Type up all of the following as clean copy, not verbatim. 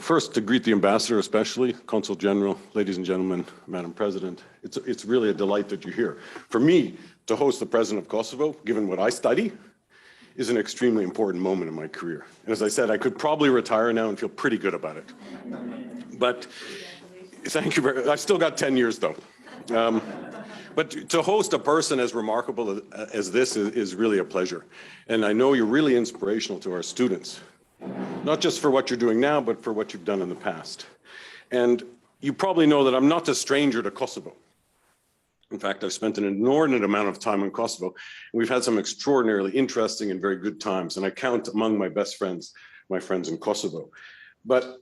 first to greet the ambassador, especially Consul General, ladies and gentlemen, Madam President. It's really a delight that you're here. For me, to host the President of Kosovo, given what I study, is an extremely important moment in my career. And as I said, I could probably retire now and feel pretty good about it. But thank you very much. I've still got 10 years though. But to host a person as remarkable as this is really a pleasure. And I know you're really inspirational to our students, not just for what you're doing now, but for what you've done in the past. And you probably know that I'm not a stranger to Kosovo. In fact, I've spent an inordinate amount of time in Kosovo, and we've had some extraordinarily interesting and very good times, and I count among my best friends, my friends in Kosovo. But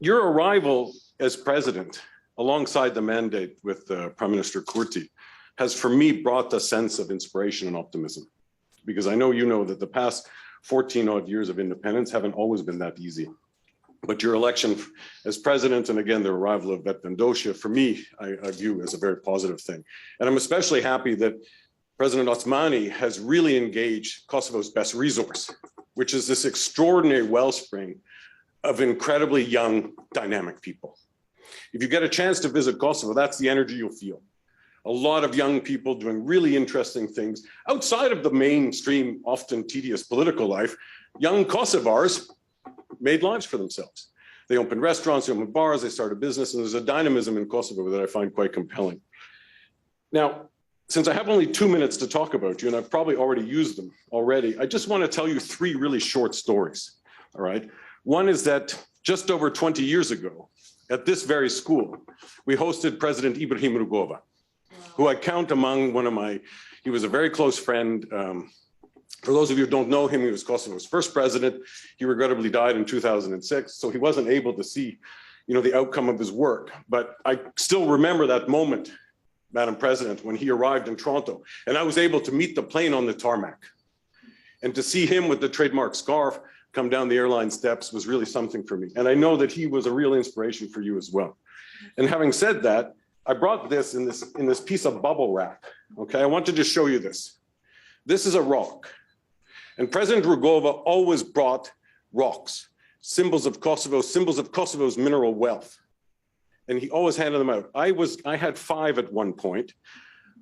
your arrival as president, alongside the mandate with Prime Minister Kurti, has for me brought a sense of inspiration and optimism. Because I know you know that the past 14 odd years of independence haven't always been that easy. But your election as president, and again, the arrival of Vetëvendosje, for me, I view as a very positive thing. And I'm especially happy that President Osmani has really engaged Kosovo's best resource, which is this extraordinary wellspring of incredibly young, dynamic people. If you get a chance to visit Kosovo, that's the energy you'll feel. A lot of young people doing really interesting things outside of the mainstream, often tedious political life. Young Kosovars made lives for themselves. They opened restaurants, they opened bars, they started business, and there's a dynamism in Kosovo that I find quite compelling. Now, since I have only 2 minutes to talk about you, and I've probably already used them already, I just want to tell you 3 really short stories, all right? One is that just over 20 years ago, at this very school, we hosted President Ibrahim Rugova, who I count among he was a very close friend. For those of you who don't know him, he was Kosovo's first president. He regrettably died in 2006, so he wasn't able to see, the outcome of his work. But I still remember that moment, Madam President, when he arrived in Toronto, and I was able to meet the plane on the tarmac. And to see him with the trademark scarf come down the airline steps was really something for me. And I know that he was a real inspiration for you as well. And having said that, I brought this in this piece of bubble wrap. Okay, I want to just show you this. This is a rock. And President Rugova always brought rocks, symbols of Kosovo, symbols of Kosovo's mineral wealth. And he always handed them out. I had 5 at one point.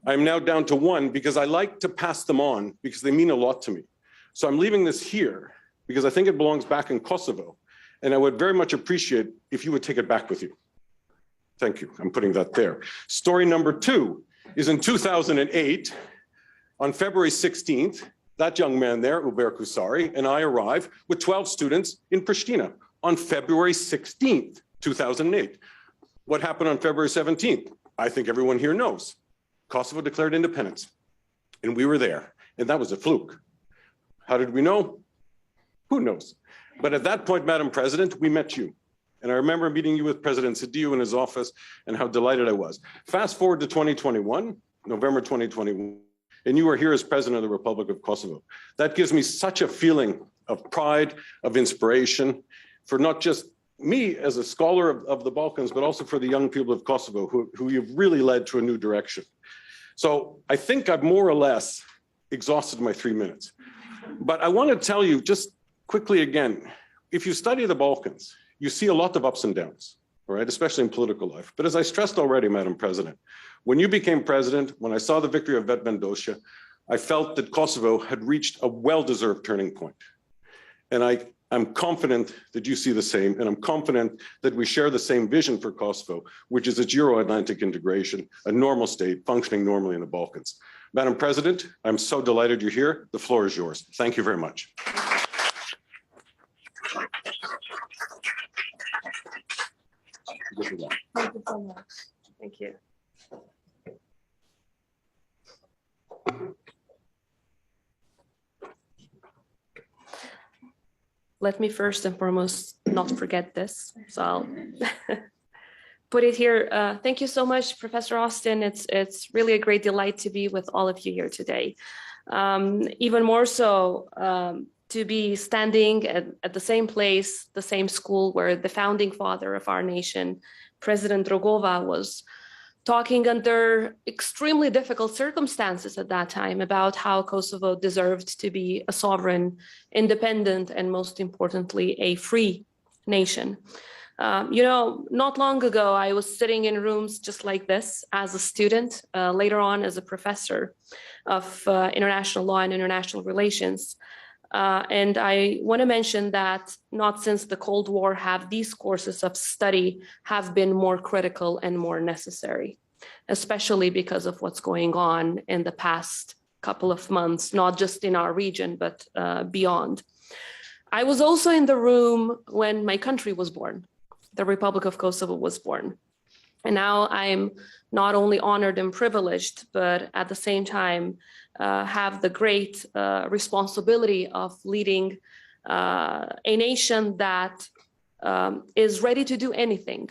I'm now down to 1 because I like to pass them on because they mean a lot to me. So I'm leaving this here because I think it belongs back in Kosovo. And I would very much appreciate if you would take it back with you. Thank you, I'm putting that there. Story number 2 is in 2008, on February 16th, that young man there, Uber Kusari, and I arrive with 12 students in Pristina on February 16th, 2008. What happened on February 17th? I think everyone here knows. Kosovo declared independence, and we were there, and that was a fluke. How did we know? Who knows? But at that point, Madam President, we met you. And I remember meeting you with President Sidiou in his office and how delighted I was. Fast forward to 2021, November 2021, and you are here as President of the Republic of Kosovo. That gives me such a feeling of pride, of inspiration, for not just me as a scholar of the Balkans, but also for the young people of Kosovo who you've really led to a new direction. So I think I've more or less exhausted my 3 minutes. But I want to tell you just quickly again, if you study the Balkans, you see a lot of ups and downs, all right, especially in political life. But as I stressed already, Madam President, when you became president, when I saw the victory of Vetëvendosje, I felt that Kosovo had reached a well-deserved turning point. And I'm confident that you see the same, and I'm confident that we share the same vision for Kosovo, which is its Euro-Atlantic integration, a normal state functioning normally in the Balkans. Madam President, I'm so delighted you're here. The floor is yours. Thank you very much. Thank you so much. Thank you. Let me first and foremost not forget this. So I'll put it here. Thank you so much, Professor Austin. It's really a great delight to be with all of you here today. Even more so, to be standing at the same place, the same school where the founding father of our nation, President Rugova, was talking under extremely difficult circumstances at that time about how Kosovo deserved to be a sovereign, independent, and most importantly, a free nation. Not long ago, I was sitting in rooms just like this as a student, later on as a professor of international law and international relations. And I want to mention that not since the Cold War have these courses of study have been more critical and more necessary, especially because of what's going on in the past couple of months, not just in our region, but beyond. I was also in the room when my country was born. The Republic of Kosovo was born. And now I'm not only honored and privileged, but at the same time have the great responsibility of leading a nation that is ready to do anything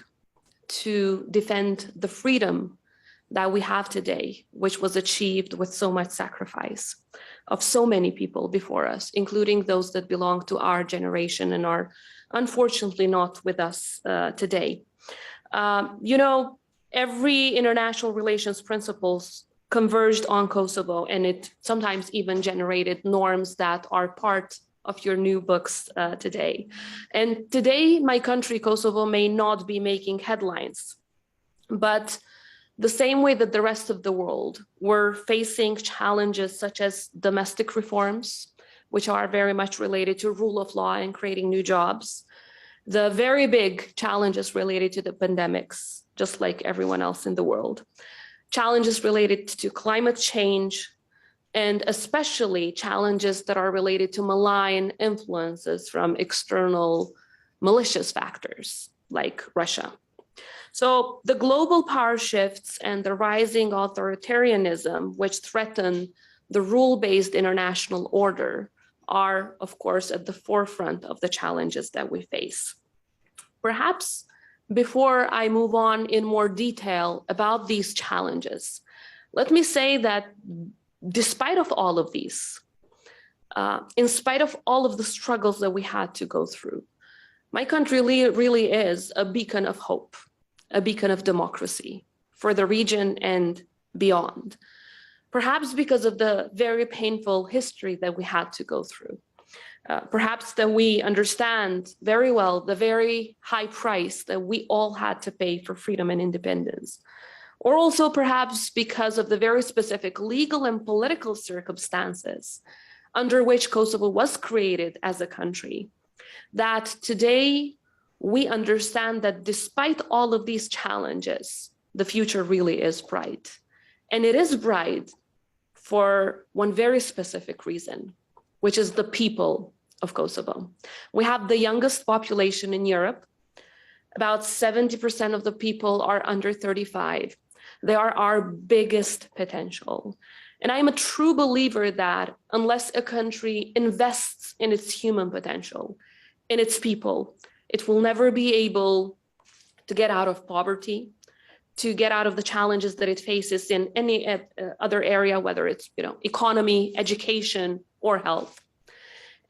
to defend the freedom that we have today, which was achieved with so much sacrifice of so many people before us, including those that belong to our generation and are unfortunately not with us today. Every international relations principles converged on Kosovo, and it sometimes even generated norms that are part of your new books today. And today, my country, Kosovo, may not be making headlines, but the same way that the rest of the world were facing challenges such as domestic reforms, which are very much related to rule of law and creating new jobs, the very big challenges related to the pandemics, just like everyone else in the world, challenges related to climate change, and especially challenges that are related to malign influences from external malicious factors like Russia. So the global power shifts and the rising authoritarianism, which threaten the rule-based international order, are, of course, at the forefront of the challenges that we face. Perhaps before I move on in more detail about these challenges, let me say that despite of all of these, in spite of all of the struggles that we had to go through, my country really is a beacon of hope, a beacon of democracy for the region and beyond, perhaps because of the very painful history that we had to go through. Perhaps that we understand very well the very high price that we all had to pay for freedom and independence. Or also perhaps because of the very specific legal and political circumstances under which Kosovo was created as a country, that today we understand that despite all of these challenges, the future really is bright. And it is bright for one very specific reason, which is the people of Kosovo. We have the youngest population in Europe. About 70% of the people are under 35. They are our biggest potential. And I'm a true believer that unless a country invests in its human potential, in its people, it will never be able to get out of poverty, to get out of the challenges that it faces in any other area, whether it's economy, education, or health.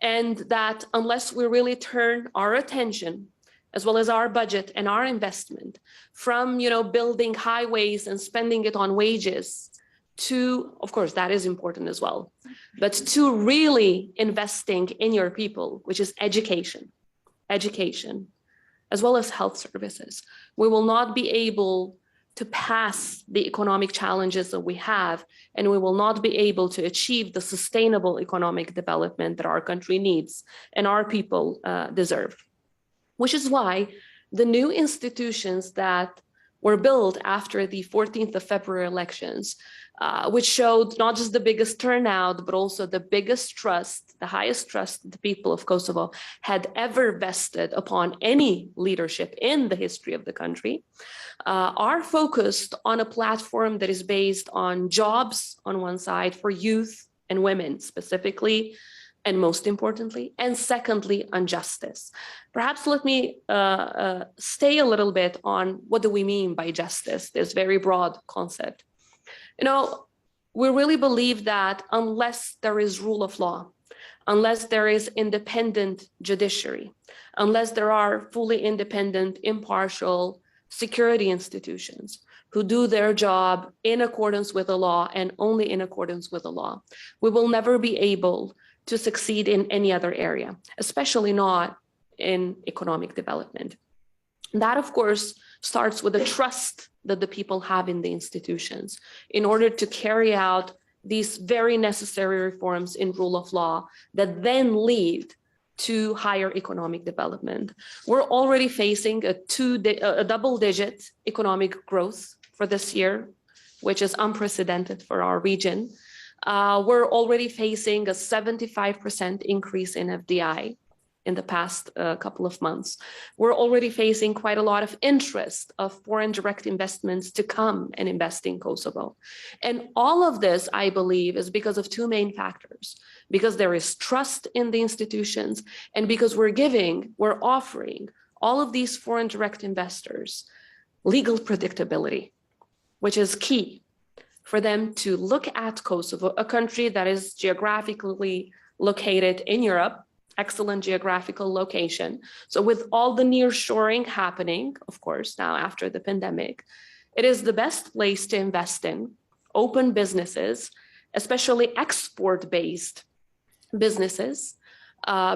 And that unless we really turn our attention, as well as our budget and our investment, from building highways and spending it on wages, to, of course, that is important as well, but to really investing in your people, which is education, as well as health services, we will not be able to pass the economic challenges that we have, and we will not be able to achieve the sustainable economic development that our country needs and our people deserve. Which is why the new institutions that were built after the 14th of February elections, which showed not just the biggest turnout, but also the biggest trust, the highest trust the people of Kosovo had ever vested upon any leadership in the history of the country, are focused on a platform that is based on jobs on one side for youth and women specifically, and most importantly, and secondly, on justice. Perhaps let me stay a little bit on what do we mean by justice, this very broad concept. We really believe that unless there is rule of law, unless there is independent judiciary, unless there are fully independent, impartial security institutions who do their job in accordance with the law and only in accordance with the law, we will never be able to succeed in any other area, especially not in economic development. That, of course, starts with the trust that the people have in the institutions in order to carry out these very necessary reforms in rule of law that then lead to higher economic development. We're already facing a double-digit economic growth for this year, which is unprecedented for our region. We're already facing a 75% increase in FDI in the past couple of months. We're already facing quite a lot of interest of foreign direct investments to come and invest in Kosovo. And all of this, I believe, is because of two main factors: because there is trust in the institutions, and because we're offering all of these foreign direct investors legal predictability, which is key for them to look at Kosovo, a country that is geographically located in Europe, excellent geographical location. So with all the nearshoring happening, of course, now after the pandemic, it is the best place to invest in, open businesses, especially export-based businesses,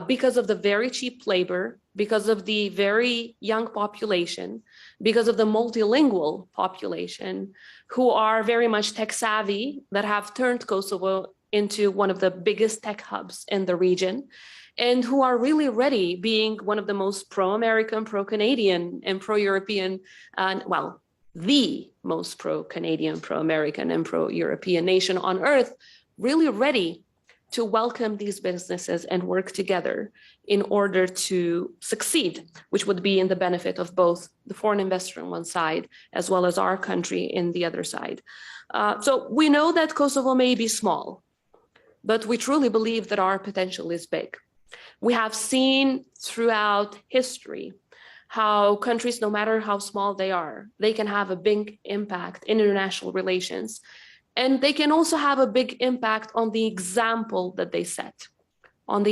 because of the very cheap labor, because of the very young population, because of the multilingual population who are very much tech savvy, that have turned Kosovo into one of the biggest tech hubs in the region, and who are really ready, being one of the most pro-American, pro-Canadian, and pro-European, well, the most pro-Canadian, pro-American, and pro-European nation on earth, really ready to welcome these businesses and work together in order to succeed, which would be in the benefit of both the foreign investor on one side, as well as our country in the other side. So we know that Kosovo may be small, but we truly believe that our potential is big. We have seen throughout history how countries, no matter how small they are, they can have a big impact in international relations. And they can also have a big impact on the example that they set, on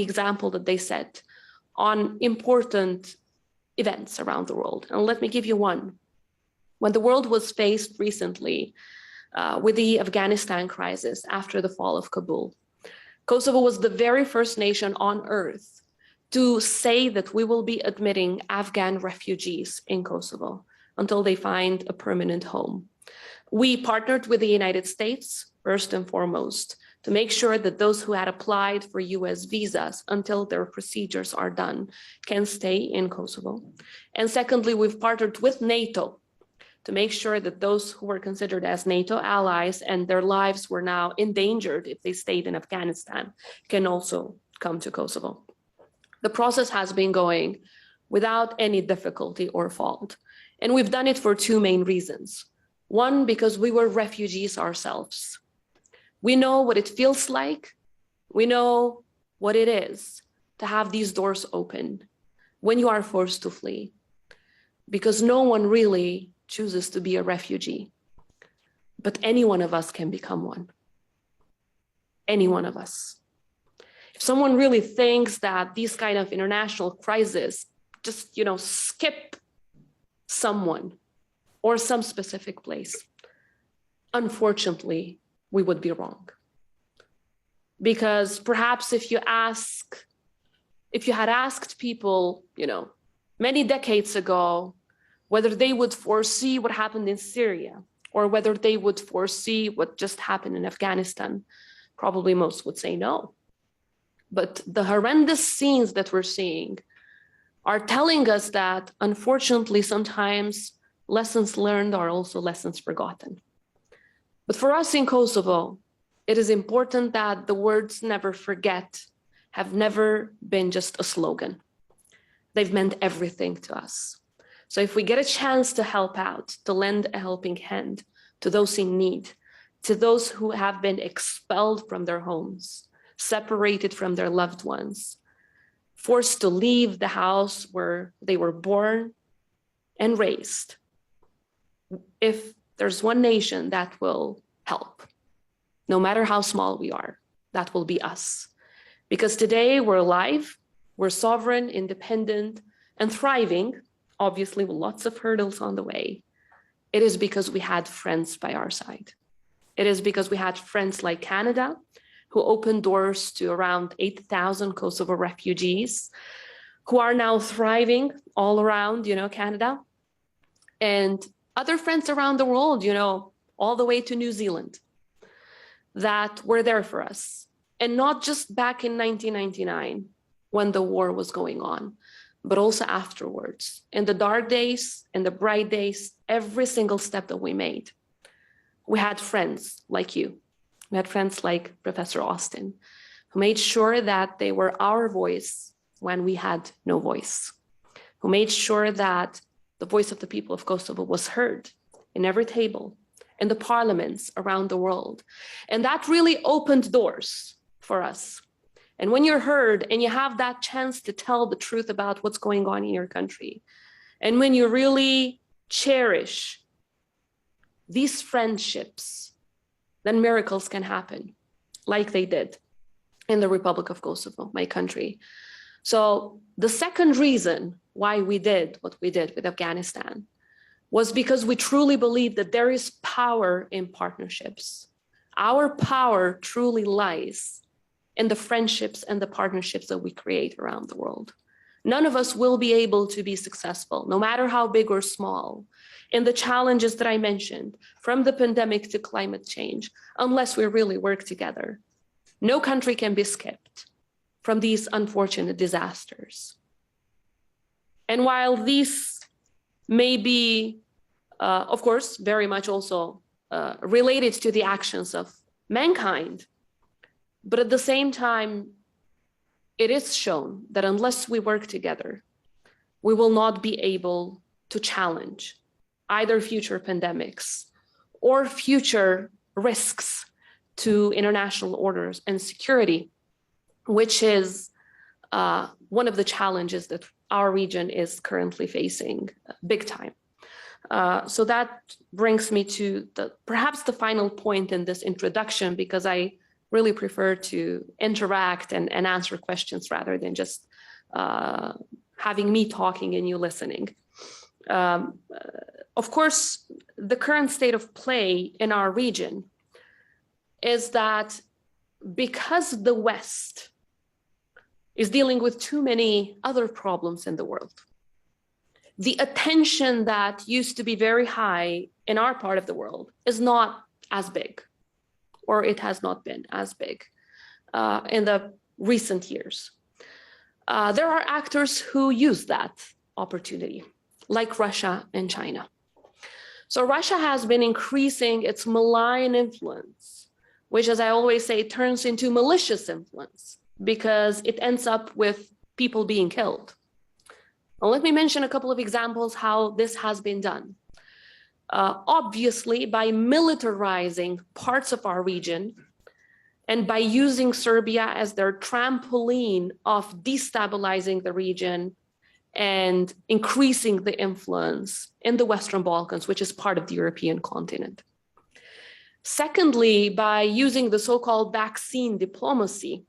important events around the world. And let me give you one. When the world was faced recently with the Afghanistan crisis after the fall of Kabul, Kosovo was the very first nation on earth to say that we will be admitting Afghan refugees in Kosovo until they find a permanent home. We partnered with the United States, first and foremost, to make sure that those who had applied for US visas until their procedures are done can stay in Kosovo. And secondly, we've partnered with NATO to make sure that those who were considered as NATO allies and their lives were now endangered if they stayed in Afghanistan can also come to Kosovo. The process has been going without any difficulty or fault. And we've done it for two main reasons. One, because we were refugees ourselves. We know what it feels like. We know what it is to have these doors open when you are forced to flee, because no one really chooses to be a refugee, but any one of us can become one. Any one of us. If someone really thinks that these kind of international crises just, skip someone or some specific place, unfortunately, we would be wrong. Because perhaps if you had asked people, many decades ago, whether they would foresee what happened in Syria or whether they would foresee what just happened in Afghanistan, probably most would say no. But the horrendous scenes that we're seeing are telling us that, unfortunately, sometimes lessons learned are also lessons forgotten. But for us in Kosovo, it is important that the words "never forget" have never been just a slogan. They've meant everything to us. So if we get a chance to help out, to lend a helping hand to those in need, to those who have been expelled from their homes, separated from their loved ones, forced to leave the house where they were born and raised, if there's one nation that will help, no matter how small we are, that will be us. Because today we're alive, we're sovereign, independent, and thriving, obviously with lots of hurdles on the way. It is because we had friends by our side. It is because we had friends like Canada, who opened doors to around 8,000 Kosovo refugees, who are now thriving all around, Canada, and other friends around the world, all the way to New Zealand, that were there for us. And not just back in 1999, when the war was going on, but also afterwards, in the dark days, in the bright days, every single step that we made. We had friends like you. We had friends like Professor Austin, who made sure that they were our voice when we had no voice, who made sure that the voice of the people of Kosovo was heard in every table, in the parliaments around the world. And that really opened doors for us. And when you're heard and you have that chance to tell the truth about what's going on in your country, and when you really cherish these friendships, then miracles can happen, like they did in the Republic of Kosovo, my country. So the second reason why we did what we did with Afghanistan was because we truly believe that there is power in partnerships. Our power truly lies in the friendships and the partnerships that we create around the world. None of us will be able to be successful, no matter how big or small, in the challenges that I mentioned, from the pandemic to climate change, unless we really work together. No country can be skipped from these unfortunate disasters. And while these may be, of course, very much also related to the actions of mankind, but at the same time, it is shown that unless we work together, we will not be able to challenge either future pandemics or future risks to international orders and security, which is one of the challenges that our region is currently facing big time. So that brings me to perhaps the final point in this introduction, because I really prefer to interact and answer questions rather than just having me talking and you listening. Of course, the current state of play in our region is that because the West is dealing with too many other problems in the world, the attention that used to be very high in our part of the world is not as big, or it has not been as big in the recent years. There are actors who use that opportunity, like Russia and China. So Russia has been increasing its malign influence, which, as I always say, turns into malicious influence because it ends up with people being killed. Now, let me mention a couple of examples how this has been done. Obviously, by militarizing parts of our region and by using Serbia as their trampoline of destabilizing the region and increasing the influence in the Western Balkans, which is part of the European continent. Secondly, by using the so-called vaccine diplomacy,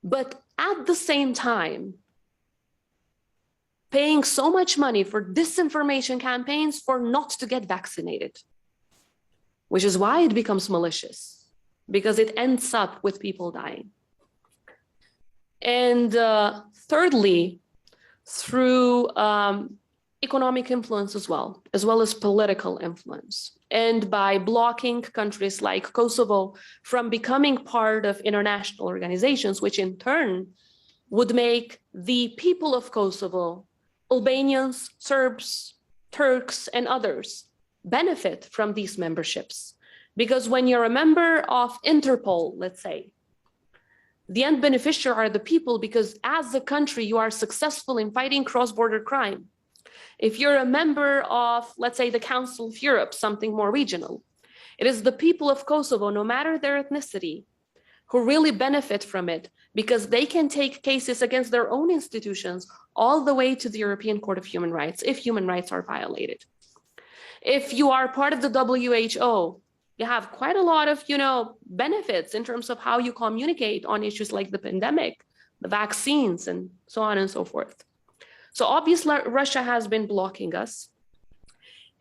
but at the same time, paying so much money for disinformation campaigns for not to get vaccinated, which is why it becomes malicious, because it ends up with people dying. And thirdly, through economic influence as well as political influence, and by blocking countries like Kosovo from becoming part of international organizations, which in turn would make the people of Kosovo, Albanians, Serbs, Turks, and others benefit from these memberships. Because when you're a member of Interpol, let's say, the end beneficiary are the people, because as a country, you are successful in fighting cross-border crime. If you're a member of, let's say, the Council of Europe, something more regional, it is the people of Kosovo, no matter their ethnicity, who really benefit from it, because they can take cases against their own institutions all the way to the European Court of Human Rights if human rights are violated. If you are part of the WHO, you have quite a lot of, benefits in terms of how you communicate on issues like the pandemic, the vaccines, and so on and so forth. So obviously, Russia has been blocking us,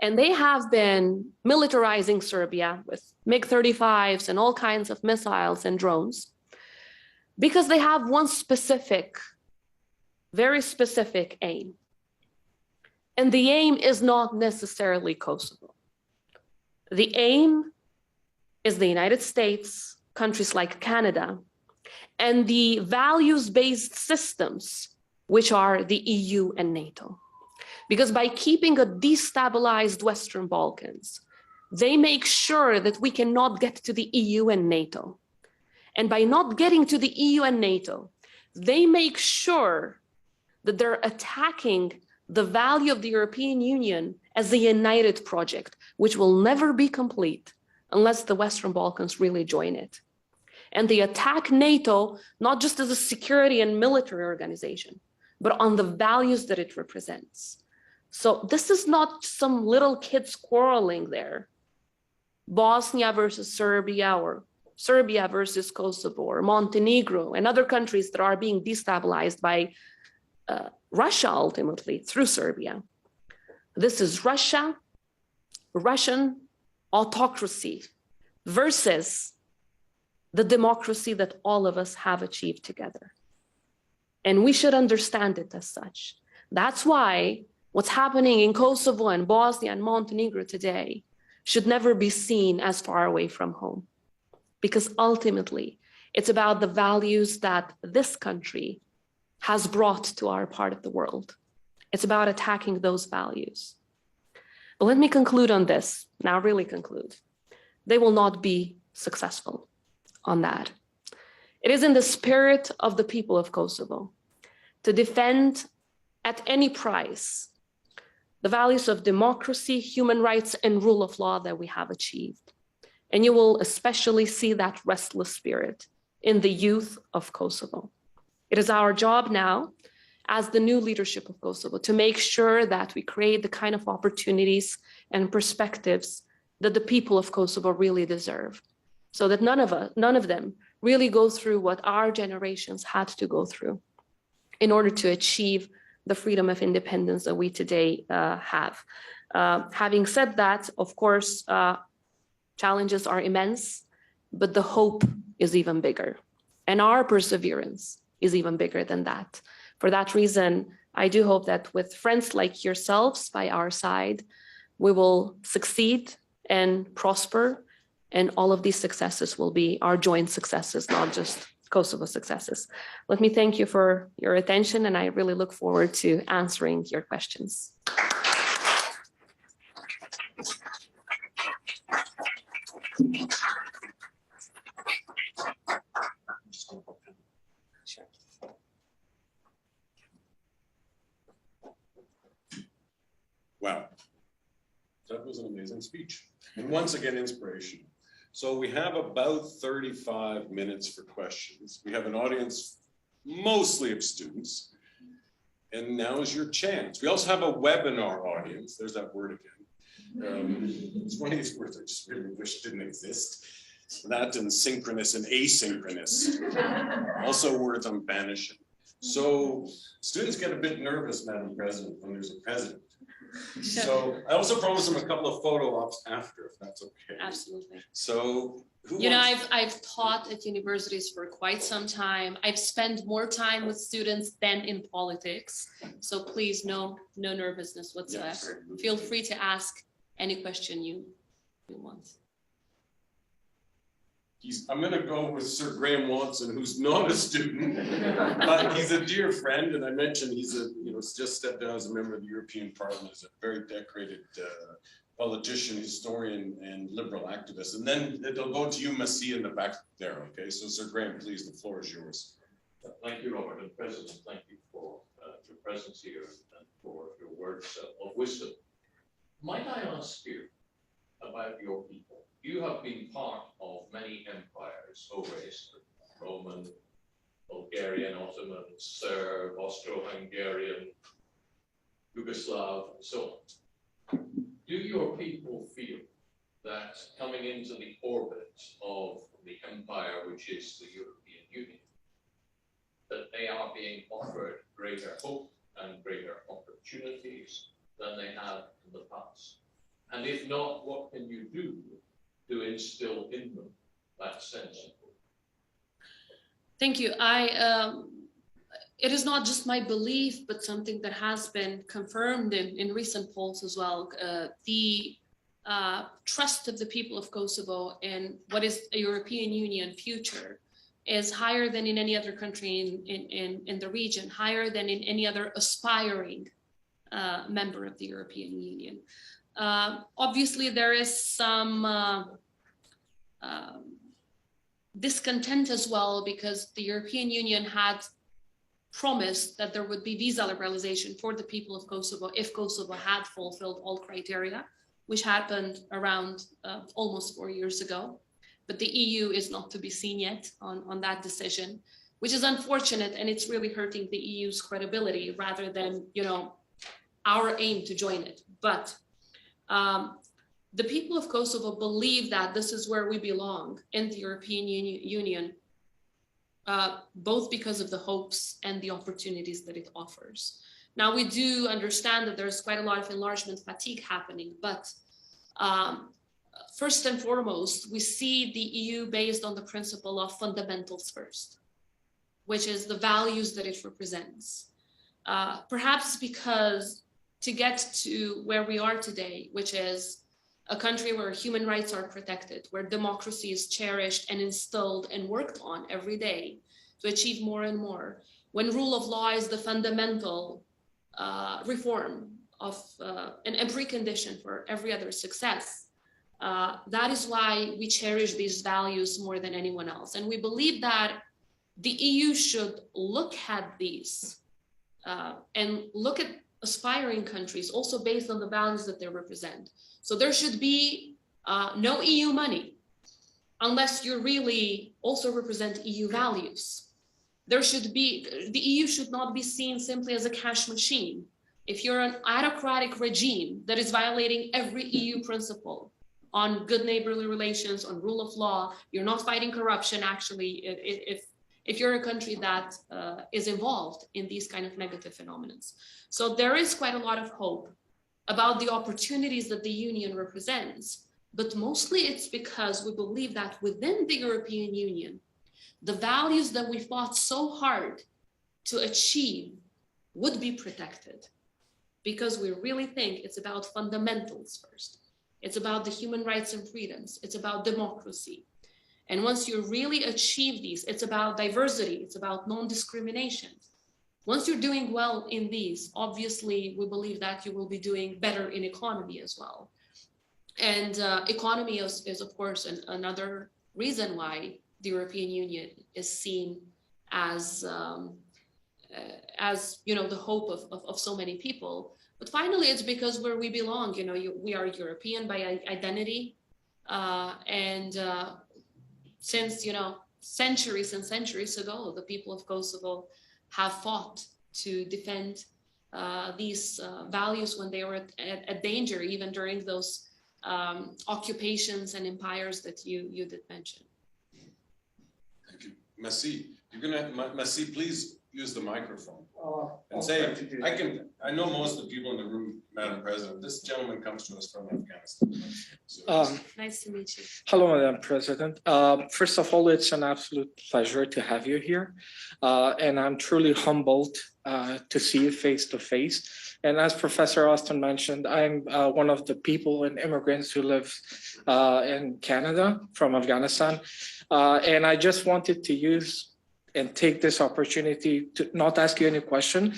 and they have been militarizing Serbia with MiG-35s and all kinds of missiles and drones, because they have one specific very specific aim. And the aim is not necessarily Kosovo. The aim is the United States, countries like Canada, and the values-based systems, which are the EU and NATO. Because by keeping a destabilized Western Balkans, they make sure that we cannot get to the EU and NATO. And by not getting to the EU and NATO, they make sure that they're attacking the value of the European Union as a united project, which will never be complete unless the Western Balkans really join it. And they attack NATO, not just as a security and military organization, but on the values that it represents. So this is not some little kids quarreling there. Bosnia versus Serbia, or Serbia versus Kosovo, or Montenegro, and other countries that are being destabilized by Russia ultimately through Serbia. This is Russia, Russian autocracy versus the democracy that all of us have achieved together. And we should understand it as such. That's why what's happening in Kosovo and Bosnia and Montenegro today should never be seen as far away from home. Because ultimately, it's about the values that this country has brought to our part of the world. It's about attacking those values. But let me conclude on this, now really conclude. They will not be successful on that. It is in the spirit of the people of Kosovo to defend at any price the values of democracy, human rights, and rule of law that we have achieved. And you will especially see that restless spirit in the youth of Kosovo. It is our job now, as the new leadership of Kosovo, to make sure that we create the kind of opportunities and perspectives that the people of Kosovo really deserve, so that none of them really go through what our generations had to go through in order to achieve the freedom of independence that we today have. Having said that, of course, challenges are immense, but the hope is even bigger. And our perseverance is even bigger than that. For that reason, I do hope that with friends like yourselves by our side, we will succeed and prosper, and all of these successes will be our joint successes, not just Kosovo successes. Let me thank you for your attention, and I really look forward to answering your questions. Wow, that was an amazing speech. And once again, inspiration. So we have about 35 minutes for questions. We have an audience mostly of students. And now is your chance. We also have a webinar audience. There's that word again. It's one of these words I just really wish didn't exist. That and synchronous and asynchronous. Also words I'm banishing. So students get a bit nervous, Madam President, when there's a president. So I also promised them a couple of photo ops after, if that's okay. Absolutely. So I've taught at universities for quite some time. I've spent more time with students than in politics. So please, no nervousness whatsoever. Yes. Feel free to ask any question you want. I'm going to go with Sir Graham Watson, who's not a student, but he's a dear friend. And I mentioned he's just stepped down as a member of the European Parliament, as a very decorated politician, historian, and liberal activist. And then it'll go to you, Masih, in the back there. Okay, so Sir Graham, please, the floor is yours. Thank you, Robert, and President. Thank you for your presence here and for your words of wisdom. Might I ask you about your people? You have been part of many empires over history: Roman, Bulgarian, Ottoman, Serb, Austro-Hungarian, Yugoslav, and so on. Do your people feel that coming into the orbit of the empire, which is the European Union, that they are being offered greater hope and greater opportunities than they have in the past? And if not, what can you do to instill in them that sense of hope? Thank you. it is not just my belief, but something that has been confirmed in recent polls as well. The trust of the people of Kosovo in what is a European Union future is higher than in any other country in the region, higher than in any other aspiring member of the European Union. Obviously, there is some discontent as well, because the European Union had promised that there would be visa liberalization for the people of Kosovo if Kosovo had fulfilled all criteria, which happened around almost 4 years ago. But the EU is not to be seen yet on that decision, which is unfortunate, and it's really hurting the EU's credibility rather than, you know, our aim to join it. But the people of Kosovo believe that this is where we belong in the European Union, both because of the hopes and the opportunities that it offers. Now, we do understand that there's quite a lot of enlargement fatigue happening, but first and foremost, we see the EU based on the principle of fundamentals first, which is the values that it represents. Perhaps because to get to where we are today, which is a country where human rights are protected, where democracy is cherished and instilled and worked on every day to achieve more and more, when rule of law is the fundamental reform of and precondition for every other success, that is why we cherish these values more than anyone else. And we believe that the EU should look at these and look at aspiring countries also based on the values that they represent. So there should be no EU money unless you really also represent EU values. There should be, the EU should not be seen simply as a cash machine. If you're an autocratic regime that is violating every EU principle on good neighborly relations, on rule of law, you're not fighting corruption, actually, if you're a country that is involved in these kind of negative phenomena. So there is quite a lot of hope about the opportunities that the Union represents, but mostly it's because we believe that within the European Union, the values that we fought so hard to achieve would be protected, because we really think it's about fundamentals first. It's about the human rights and freedoms. It's about democracy. And once you really achieve these, it's about diversity. It's about non-discrimination. Once you're doing well in these, obviously, we believe that you will be doing better in economy as well. And economy is of course, another reason why the European Union is seen as you know, the hope of so many people. But finally, it's because where we belong, you know, we are European by identity. Since, you know, centuries and centuries ago, the people of Kosovo have fought to defend these values when they were at danger, even during those occupations and empires that you did mention. Thank you. Merci. You're gonna, Merci, please use the microphone and say, I know most of the people in the room, Madam President. This gentleman comes to us from Afghanistan. So, Nice to meet you. Hello, Madam President. First of all, it's an absolute pleasure to have you here. And I'm truly humbled to see you face to face. And as Professor Austin mentioned, I'm one of the people and immigrants who live in Canada from Afghanistan. And I just wanted to use and take this opportunity to not ask you any question,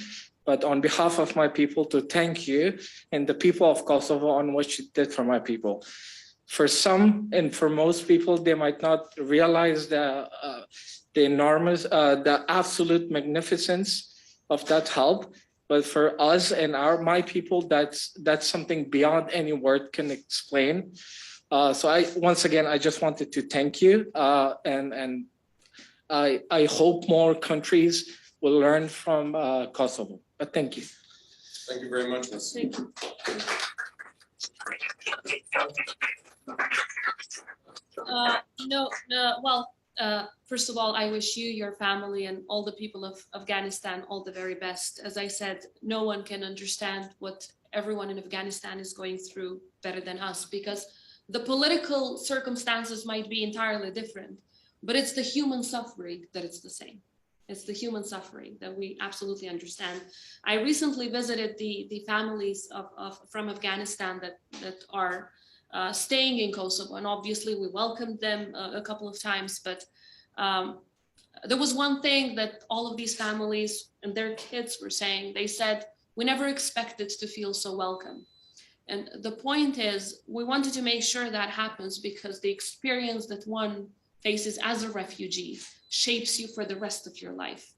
but on behalf of my people, to thank you and the people of Kosovo on what you did for my people. For some and for most people, they might not realize the enormous, the absolute magnificence of that help. But for us and my people, that's something beyond any word can explain. So once again, I just wanted to thank you, and I hope more countries will learn from Kosovo. But thank you. thank you very much, Ms. Thank you. First of all, I wish you, your family, and all the people of Afghanistan all the very best. As I said, no one can understand what everyone in Afghanistan is going through better than us, because the political circumstances might be entirely different, but it's the human suffering that it's the same. It's the human suffering that we absolutely understand. I recently visited the families from Afghanistan that are staying in Kosovo, and obviously we welcomed them a couple of times, but there was one thing that all of these families and their kids were saying. They said, we never expected to feel so welcome. And the point is, we wanted to make sure that happens because the experience that one faces as a refugee shapes you for the rest of your life.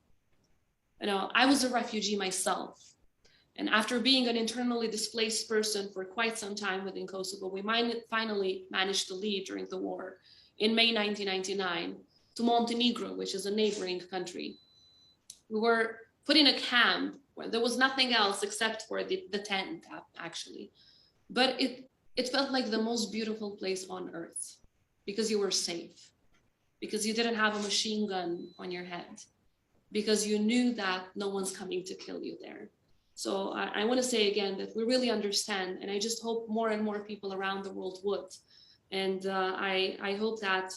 You know, I was a refugee myself. And after being an internally displaced person for quite some time within Kosovo, we finally managed to leave during the war in May 1999 to Montenegro, which is a neighboring country. We were put in a camp where there was nothing else except for the tent, actually. But it felt like the most beautiful place on earth because you were safe, because you didn't have a machine gun on your head, because you knew that no one's coming to kill you there. So I want to say again that we really understand, and I just hope more and more people around the world would. And I hope that,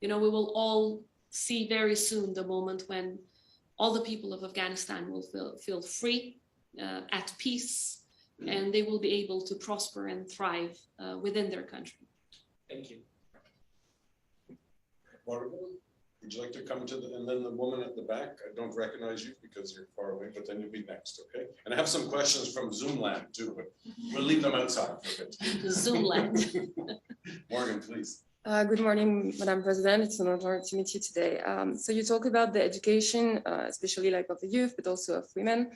you know, we will all see very soon the moment when all the people of Afghanistan will feel free, at peace, and they will be able to prosper and thrive within their country. Thank you. Wonderful. Would you like to come to and then the woman at the back? I don't recognize you because you're far away, but then you'll be next, okay? And I have some questions from Zoom land too, but we'll leave them outside for a bit. Zoom land. Morgan, please. Good morning, Madam President. It's an honor to meet you today. So you talk about the education, especially like of the youth, but also of women.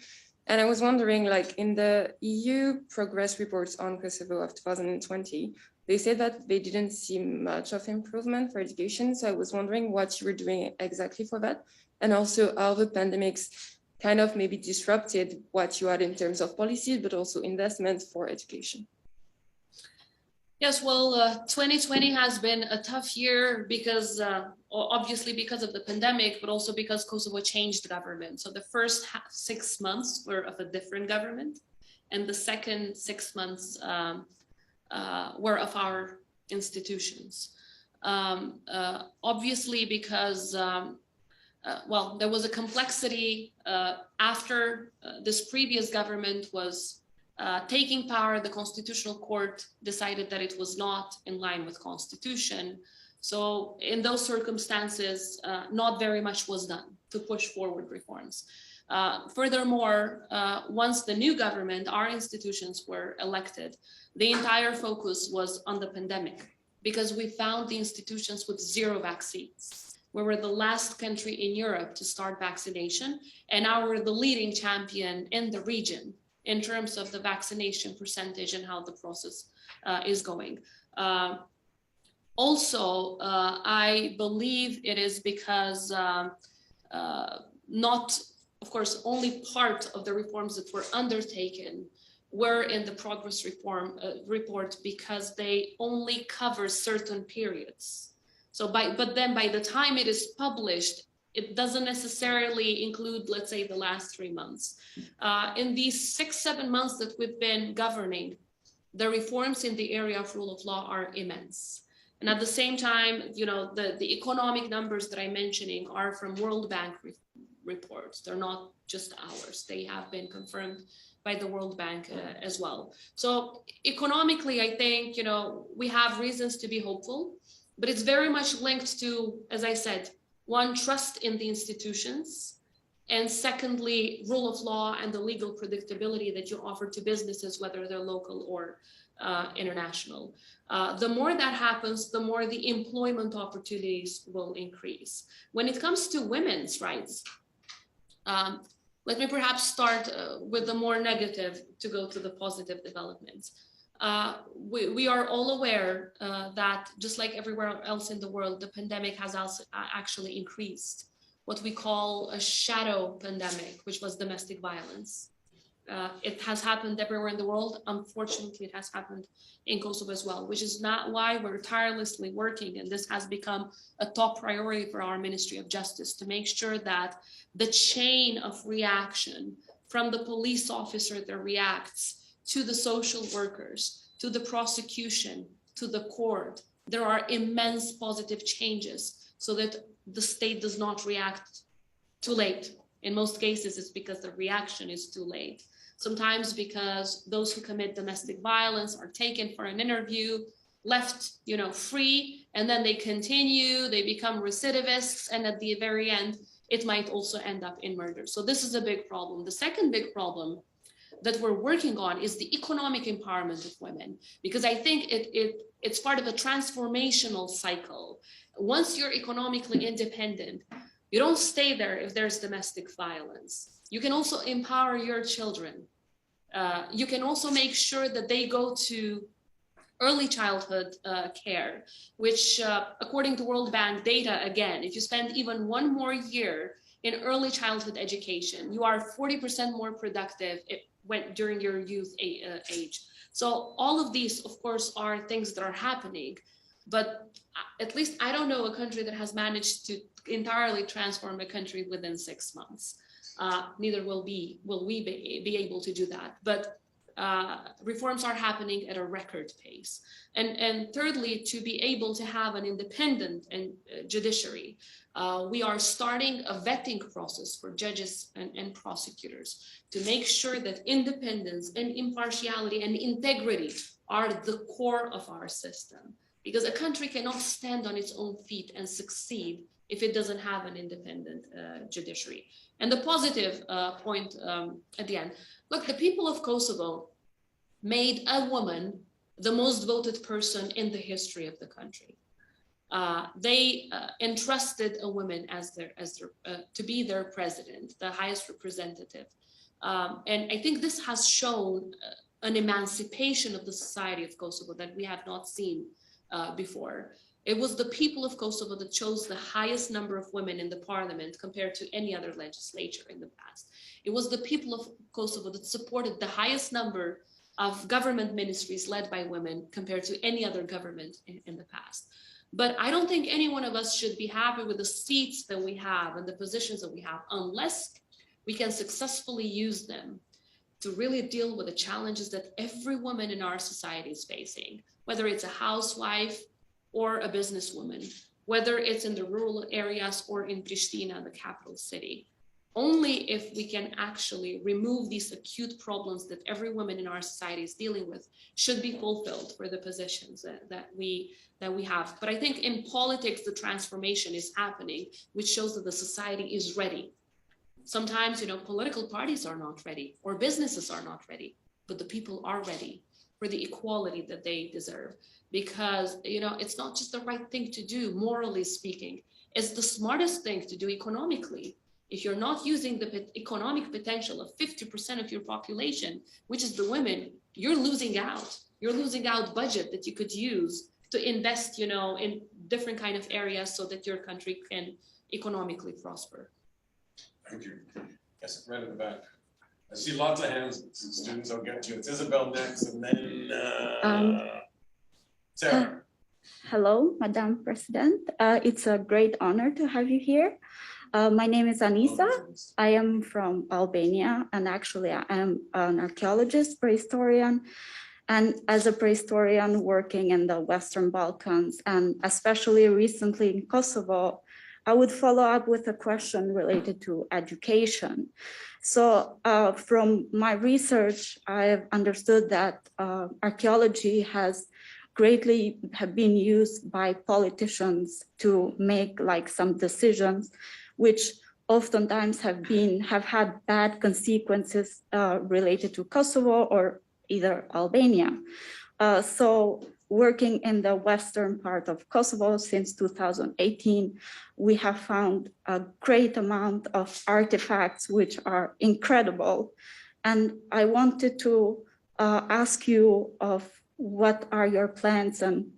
And I was wondering, like in the EU progress reports on Kosovo of 2020, they said that they didn't see much of improvement for education. So I was wondering what you were doing exactly for that. And also how the pandemics kind of maybe disrupted what you had in terms of policies, but also investment for education. Yes, well, 2020 has been a tough year because obviously because of the pandemic, but also because Kosovo changed government. So the first 6 months were of a different government, and the second 6 months were of our institutions. Obviously because, well, there was a complexity after this previous government was taking power. The Constitutional Court decided that it was not in line with Constitution. So in those circumstances, not very much was done to push forward reforms. Furthermore, once the new government, our institutions were elected, the entire focus was on the pandemic because we found the institutions with 0 vaccines. We were the last country in Europe to start vaccination, and now we're the leading champion in the region in terms of the vaccination percentage and how the process is going. Also, I believe it is because not, of course, only part of the reforms that were undertaken were in the progress report because they only cover certain periods. So but then by the time it is published, it doesn't necessarily include, let's say, the last 3 months. In these 6-7 months that we've been governing, the reforms in the area of rule of law are immense. And at the same time, you know, the economic numbers that I'm mentioning are from World Bank reports. They're not just ours. They have been confirmed by the World Bank as well. So economically, I think, you know, we have reasons to be hopeful, but it's very much linked to, as I said, one, trust in the institutions, and secondly, rule of law and the legal predictability that you offer to businesses, whether they're local or international. The more that happens, the more the employment opportunities will increase. When it comes to women's rights, let me perhaps start with the more negative to go to the positive developments. We are all aware that just like everywhere else in the world, the pandemic has also actually increased what we call a shadow pandemic, which was domestic violence. It has happened everywhere in the world. Unfortunately, it has happened in Kosovo as well, which is not why we're tirelessly working. And this has become a top priority for our Ministry of Justice to make sure that the chain of reaction from the police officer that reacts to the social workers, to the prosecution, to the court, there are immense positive changes so that the state does not react too late. In most cases, it's because the reaction is too late. Sometimes because those who commit domestic violence are taken for an interview, left, free, and then they continue, they become recidivists, and at the very end, it might also end up in murder. So this is a big problem. The second big problem that we're working on is the economic empowerment of women, because I think it's part of a transformational cycle. Once you're economically independent, you don't stay there if there's domestic violence. You can also empower your children. You can also make sure that they go to early childhood care, which according to World Bank data, again, if you spend even one more year in early childhood education, you are 40% more productive during your youth age. So all of these, of course, are things that are happening, but at least I don't know a country that has managed to entirely transform a country within 6 months. Neither will we be able to do that. But reforms are happening at a record pace. And thirdly, to be able to have an independent judiciary, we are starting a vetting process for judges and prosecutors to make sure that independence and impartiality and integrity are the core of our system. Because a country cannot stand on its own feet and succeed if it doesn't have an independent judiciary. And the positive point at the end, look, the people of Kosovo made a woman the most voted person in the history of the country. They entrusted a woman to be their president, the highest representative. And I think this has shown an emancipation of the society of Kosovo that we have not seen before. It was the people of Kosovo that chose the highest number of women in the parliament compared to any other legislature in the past. It was the people of Kosovo that supported the highest number of government ministries led by women compared to any other government in the past. But I don't think any one of us should be happy with the seats that we have and the positions that we have unless we can successfully use them to really deal with the challenges that every woman in our society is facing, whether it's a housewife or a businesswoman, whether it's in the rural areas or in Pristina, the capital city. Only if we can actually remove these acute problems that every woman in our society is dealing with should be fulfilled for the positions that we have. But I think in politics, the transformation is happening, which shows that the society is ready. Sometimes, political parties are not ready or businesses are not ready, but the people are ready for the equality that they deserve. Because, it's not just the right thing to do, morally speaking, it's the smartest thing to do economically. If you're not using the economic potential of 50% of your population, which is the women, you're losing out. You're losing out budget that you could use to invest, in different kind of areas so that your country can economically prosper. Thank you. Yes, right at the back. I see lots of hands. Students, I'll get to you. It's Isabel next, and then Sarah. Hello, Madam President. It's a great honor to have you here. My name is Anisa. I am from Albania, and actually I am an archaeologist, prehistorian, and as a prehistorian working in the Western Balkans, and especially recently in Kosovo, I would follow up with a question related to education. So from my research, I've understood that archaeology has greatly been used by politicians to make some decisions, which oftentimes have had bad consequences related to Kosovo or either Albania. So working in the western part of Kosovo since 2018, we have found a great amount of artifacts which are incredible. And I wanted to ask you of what are your plans on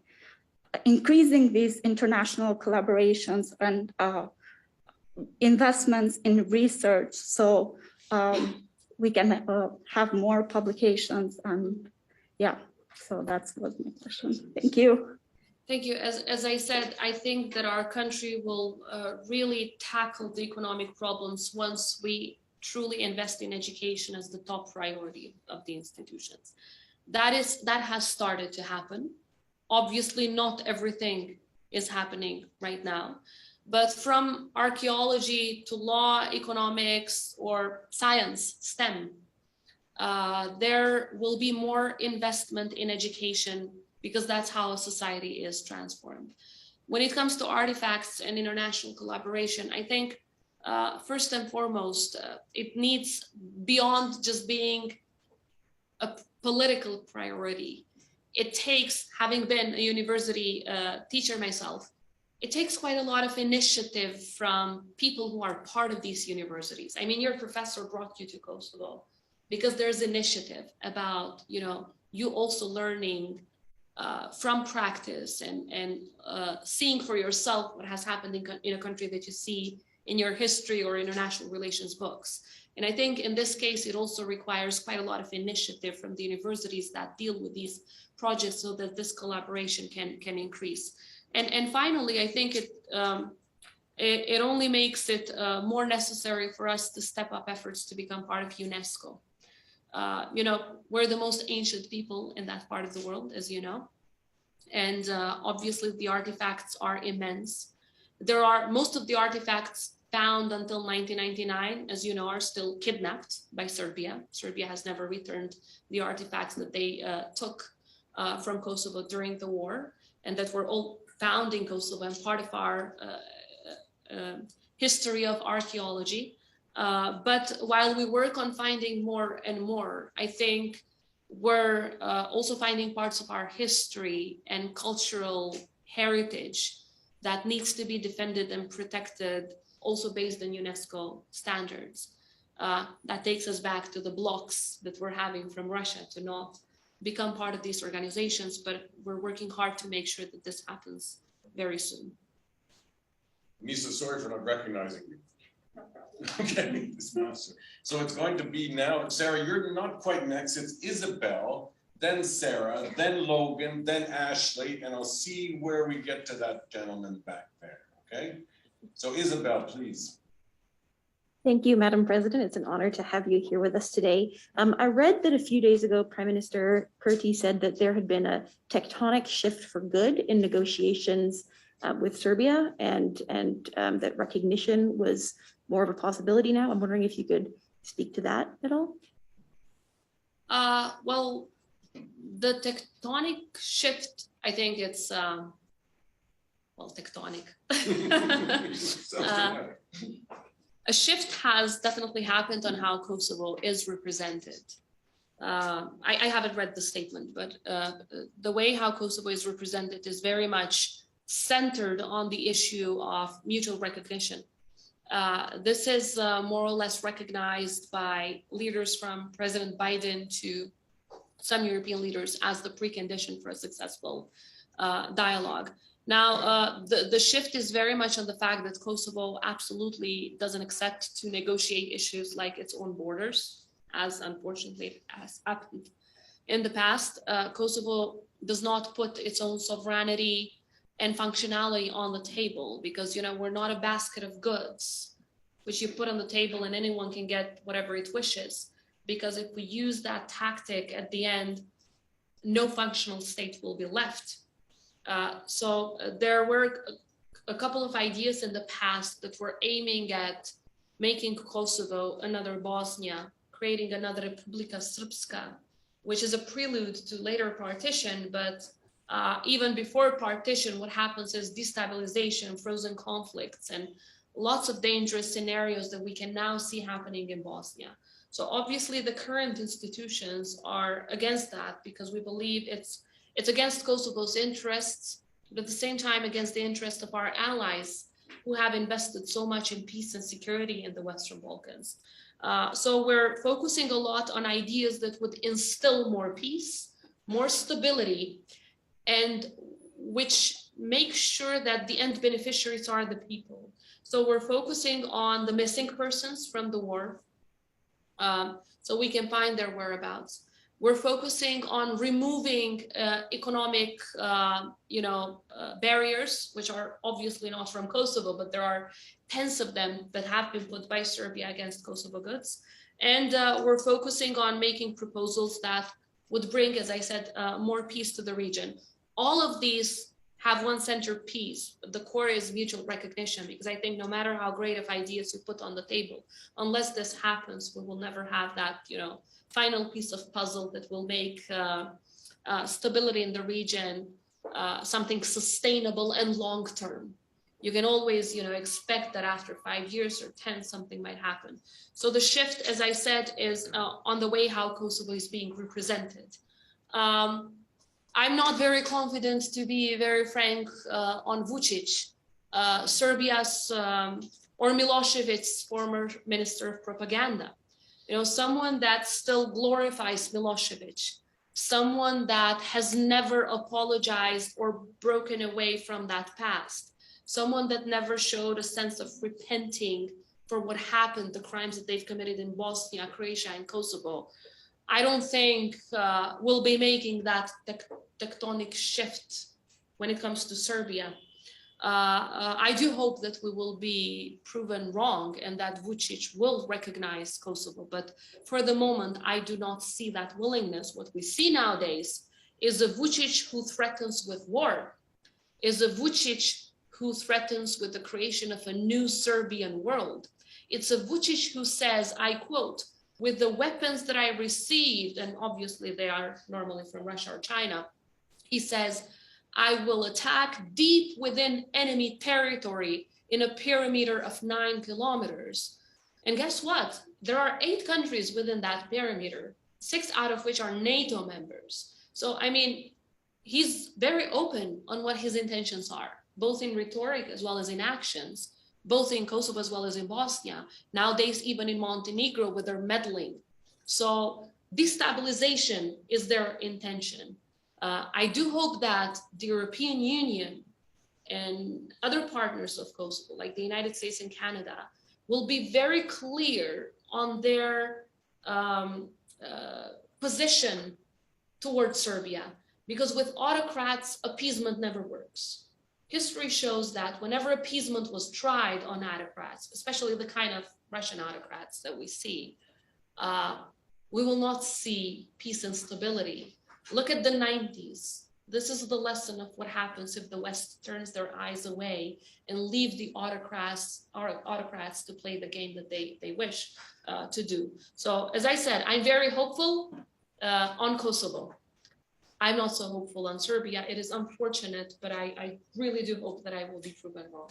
increasing these international collaborations and investments in research so we can have more publications, and so that was my question. Thank you. Thank you. As I said, I think that our country will really tackle the economic problems once we truly invest in education as the top priority of the institutions. That has started to happen. Obviously, not everything is happening right now, But from archaeology to law, economics, or science, STEM, there will be more investment in education because that's how a society is transformed. When it comes to artifacts and international collaboration, I think first and foremost, it needs beyond just being a political priority. It takes, having been a university teacher myself, it takes quite a lot of initiative from people who are part of these universities. I mean, your professor brought you to Kosovo because there's initiative about, you also learning from practice and seeing for yourself what has happened in a country that you see in your history or international relations books. And I think in this case, it also requires quite a lot of initiative from the universities that deal with these projects so that this collaboration can increase. And finally, I think it only makes it more necessary for us to step up efforts to become part of UNESCO. We're the most ancient people in that part of the world, as you know. And obviously the artifacts are immense. Most of the artifacts found until 1999, as you know, are still kidnapped by Serbia. Serbia has never returned the artifacts that they took from Kosovo during the war and that were all found in Kosovo and part of our history of archaeology. But while we work on finding more and more, I think we're also finding parts of our history and cultural heritage that needs to be defended and protected, also based on UNESCO standards. That takes us back to the blocks that we're having from Russia to not become part of these organizations, but we're working hard to make sure that this happens very soon. Nisa, sorry for not recognizing you. Okay, this master. So it's going to be now, Sarah, you're not quite next, it's Isabel, then Sarah, then Logan, then Ashley, and I'll see where we get to that gentleman back there, okay? So Isabel, please. Thank you, Madam President. It's an honor to have you here with us today. I read that a few days ago, Prime Minister Kurti said that there had been a tectonic shift for good in negotiations with Serbia and that recognition was more of a possibility now. I'm wondering if you could speak to that at all. Well, the tectonic shift, I think it's, well, tectonic. A shift has definitely happened on how Kosovo is represented. I haven't read the statement, but the way how Kosovo is represented is very much centered on the issue of mutual recognition. This is more or less recognized by leaders from President Biden to some European leaders as the precondition for a successful dialogue. Now, the shift is very much on the fact that Kosovo absolutely doesn't accept to negotiate issues like its own borders, as unfortunately has happened in the past. Kosovo does not put its own sovereignty and functionality on the table because, we're not a basket of goods, which you put on the table and anyone can get whatever it wishes. Because if we use that tactic at the end, no functional state will be left. So there were a couple of ideas in the past that were aiming at making Kosovo another Bosnia, creating another Republika Srpska, which is a prelude to later partition. But even before partition, what happens is destabilization, frozen conflicts, and lots of dangerous scenarios that we can now see happening in Bosnia. So obviously the current institutions are against that because we believe it's against Kosovo's interests, but at the same time against the interest of our allies who have invested so much in peace and security in the Western Balkans. So we're focusing a lot on ideas that would instill more peace, more stability, and which make sure that the end beneficiaries are the people. So we're focusing on the missing persons from the war, so we can find their whereabouts. We're focusing on removing economic, barriers, which are obviously not from Kosovo, but there are tens of them that have been put by Serbia against Kosovo goods. And we're focusing on making proposals that would bring, as I said, more peace to the region. All of these have one centerpiece. The core is mutual recognition, because I think no matter how great of ideas you put on the table, unless this happens, we will never have that, final piece of puzzle that will make stability in the region something sustainable and long-term. You can always, expect that after 5 years or 10, something might happen. So the shift, as I said, is on the way how Kosovo is being represented. I'm not very confident, to be very frank, on Vučić, Serbia's or Milosevic's former minister of propaganda. Someone that still glorifies Milosevic, someone that has never apologized or broken away from that past, someone that never showed a sense of repenting for what happened, the crimes that they've committed in Bosnia, Croatia, and Kosovo. I don't think we'll be making that tectonic shift when it comes to Serbia. I do hope that we will be proven wrong and that Vučić will recognize Kosovo, but for the moment, I do not see that willingness. What we see nowadays is a Vučić who threatens with war, is a Vučić who threatens with the creation of a new Serbian world. It's a Vučić who says, I quote, "With the weapons that I received," and obviously they are normally from Russia or China, he says, "I will attack deep within enemy territory in a perimeter of 9 kilometers. And guess what? There are 8 countries within that perimeter, 6 out of which are NATO members. So, I mean, he's very open on what his intentions are, both in rhetoric as well as in actions, both in Kosovo as well as in Bosnia, nowadays even in Montenegro with their meddling. So destabilization is their intention. I do hope that the European Union and other partners of Kosovo, like the United States and Canada, will be very clear on their position towards Serbia, because with autocrats, appeasement never works. History shows that whenever appeasement was tried on autocrats, especially the kind of Russian autocrats that we see, we will not see peace and stability. Look at the 90s. This is the lesson of what happens if the West turns their eyes away and leave the autocrats to play the game that they wish to do. So, as I said, I'm very hopeful on Kosovo. I'm not so hopeful on Serbia. It is unfortunate, but I really do hope that I will be proven wrong.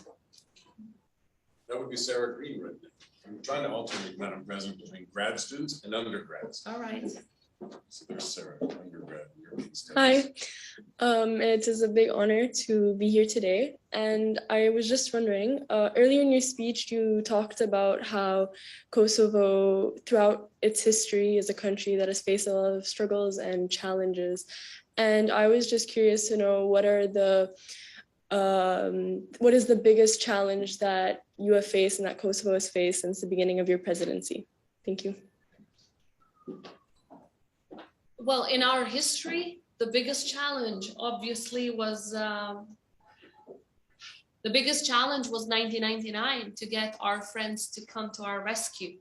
That would be Sarah Green right now. I'm trying to alternate, Madam President, between grad students and undergrads. All right. So there's Sarah, undergrad. Hi, it is a big honor to be here today. And I was just wondering, earlier in your speech, you talked about how Kosovo, throughout its history, is a country that has faced a lot of struggles and challenges. And I was just curious to know what is the biggest challenge that you have faced and that Kosovo has faced since the beginning of your presidency? Thank you. Well, in our history, the biggest challenge obviously was 1999, to get our friends to come to our rescue.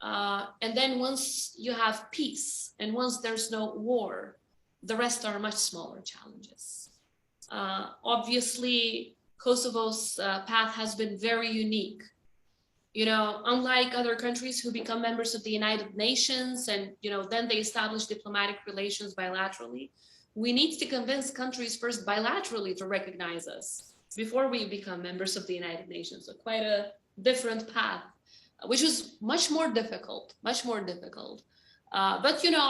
And then once you have peace and once there's no war, the rest are much smaller challenges. Obviously, Kosovo's path has been very unique. Unlike other countries who become members of the United Nations and, then they establish diplomatic relations bilaterally, we need to convince countries first bilaterally to recognize us before we become members of the United Nations. So quite a different path, which is much more difficult. But,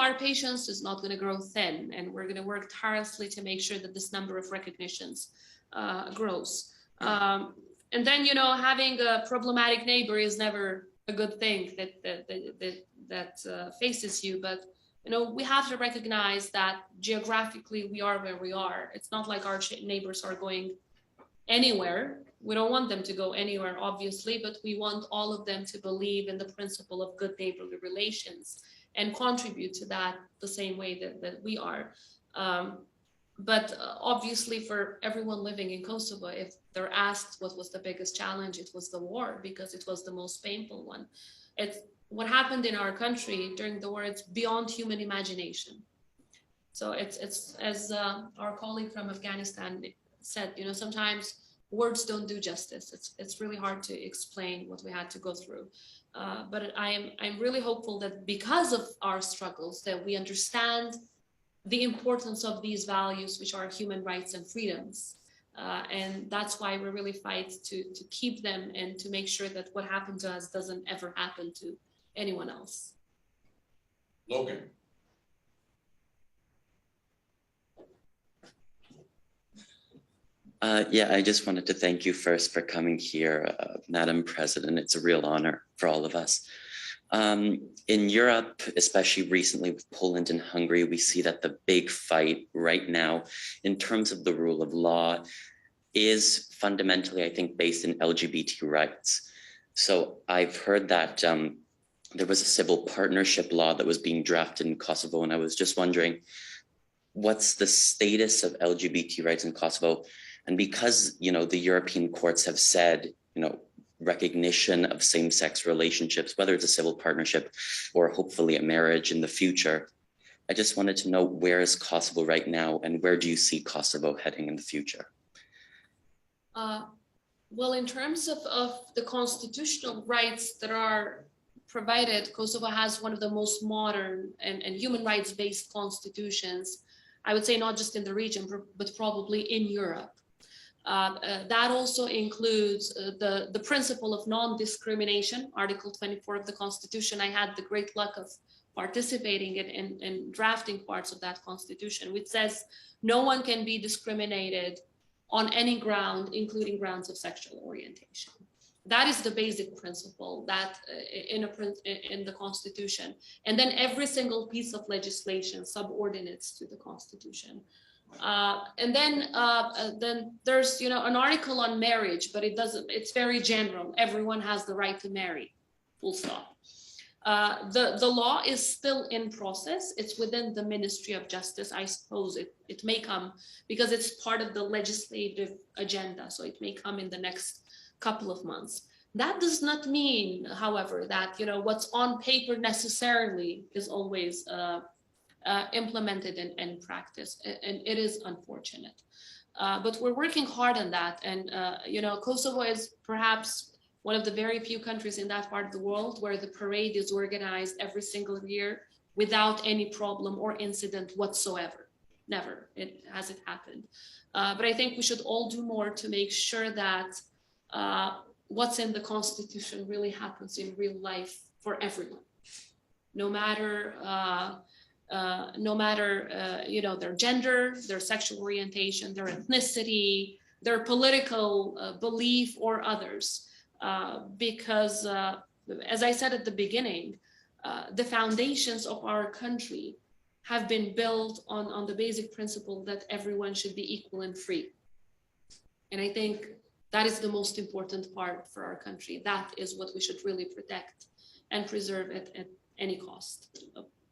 our patience is not going to grow thin, and we're going to work tirelessly to make sure that this number of recognitions grows. And then, having a problematic neighbor is never a good thing that faces you. But, we have to recognize that geographically we are where we are. It's not like our neighbors are going anywhere. We don't want them to go anywhere, obviously, but we want all of them to believe in the principle of good neighborly relations and contribute to that the same way that we are. But obviously for everyone living in Kosovo, if they're asked what was the biggest challenge, it was the war, because it was the most painful one. It's what happened in our country during the war, it's beyond human imagination. So it's as our colleague from Afghanistan said, sometimes words don't do justice. It's really hard to explain what we had to go through. But I'm really hopeful that because of our struggles, that we understand the importance of these values, which are human rights and freedoms. And that's why we really fight to keep them and to make sure that what happened to us doesn't ever happen to anyone else. Logan. Yeah, I just wanted to thank you first for coming here, Madam President. It's a real honor for all of us. In Europe, especially recently with Poland and Hungary, we see that the big fight right now in terms of the rule of law is fundamentally, I think, based in LGBT rights. So I've heard that there was a civil partnership law that was being drafted in Kosovo, and I was just wondering, what's the status of LGBT rights in Kosovo? And because, the European courts have said, recognition of same-sex relationships, whether it's a civil partnership or hopefully a marriage in the future, I just wanted to know, where is Kosovo right now and where do you see Kosovo heading in the future? Well, in terms of the constitutional rights that are provided, Kosovo has one of the most modern and human rights-based constitutions, I would say not just in the region, but probably in Europe. That also includes the principle of non-discrimination, Article 24 of the Constitution. I had the great luck of participating in drafting parts of that Constitution, which says no one can be discriminated on any ground, including grounds of sexual orientation. That is the basic principle that in the Constitution. And then every single piece of legislation subordinates to the Constitution. And then there's an article on marriage, but it's very general. Everyone has the right to marry, full stop. The law is still in process. It's within the Ministry of Justice. I suppose it may come because it's part of the legislative agenda. So it may come in the next couple of months. That does not mean, however, that what's on paper necessarily is always implemented in practice, and it is unfortunate. But we're working hard on that, and Kosovo is perhaps one of the very few countries in that part of the world where the parade is organized every single year without any problem or incident whatsoever. Never has it happened. But I think we should all do more to make sure that what's in the Constitution really happens in real life for everyone, no matter their gender, their sexual orientation, their ethnicity, their political belief, or others. Because as I said at the beginning, the foundations of our country have been built on the basic principle that everyone should be equal and free. And I think that is the most important part for our country. That is what we should really protect and preserve at any cost.